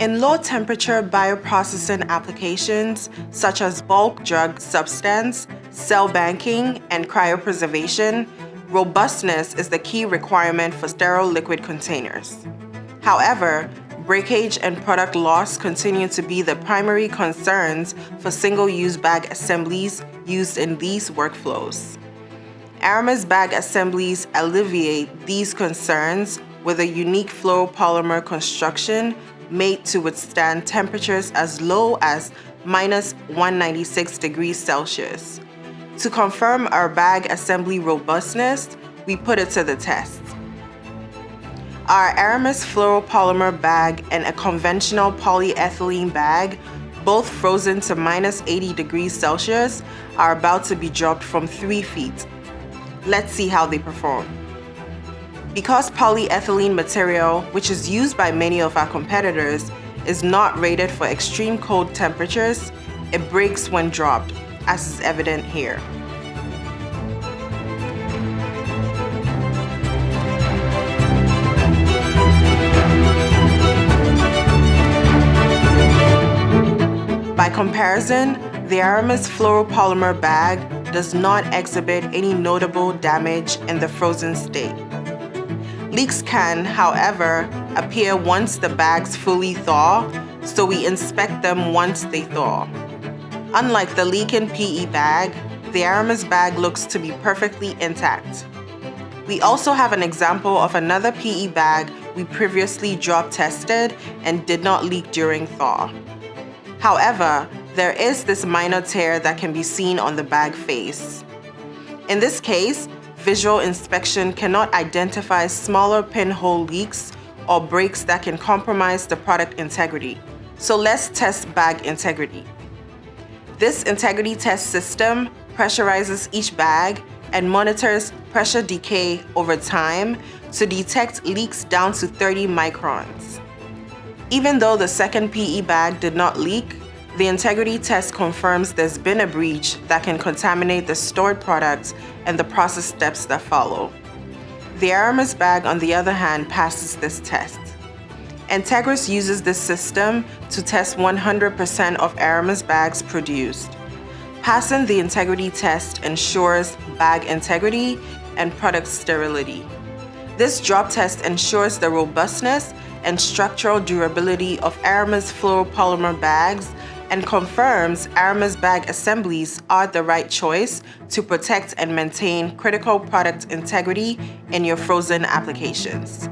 In low-temperature bioprocessing applications, such as bulk drug substance, cell banking, and cryopreservation, robustness is the key requirement for sterile liquid containers. However, breakage and product loss continue to be the primary concerns for single-use bag assemblies used in these workflows. Aramus bag assemblies alleviate these concerns with a unique fluoropolymer construction made to withstand temperatures as low as minus 196 degrees Celsius. To confirm our bag assembly robustness, we put it to the test. Our Aramus fluoropolymer bag and a conventional polyethylene bag, both frozen to minus 80 degrees Celsius, are about to be dropped from 3 feet. Let's see how they perform. Because polyethylene material, which is used by many of our competitors, is not rated for extreme cold temperatures, it breaks when dropped, as is evident here. By comparison, the Aramus fluoropolymer bag does not exhibit any notable damage in the frozen state. Leaks can, however, appear once the bags fully thaw, so we inspect them once they thaw. Unlike the leak in PE bag, the Aramus bag looks to be perfectly intact. We also have an example of another PE bag we previously drop tested and did not leak during thaw. However, there is this minor tear that can be seen on the bag face. In this case, visual inspection cannot identify smaller pinhole leaks or breaks that can compromise the product integrity. So let's test bag integrity. This integrity test system pressurizes each bag and monitors pressure decay over time to detect leaks down to 30 microns. Even though the second PE bag did not leak, the integrity test confirms there's been a breach that can contaminate the stored product and the process steps that follow. The Aramus bag, on the other hand, passes this test. Entegris uses this system to test 100% of Aramus bags produced. Passing the integrity test ensures bag integrity and product sterility. This drop test ensures the robustness and structural durability of Aramus fluoropolymer bags and confirms Aramus bag assemblies are the right choice to protect and maintain critical product integrity in your frozen applications.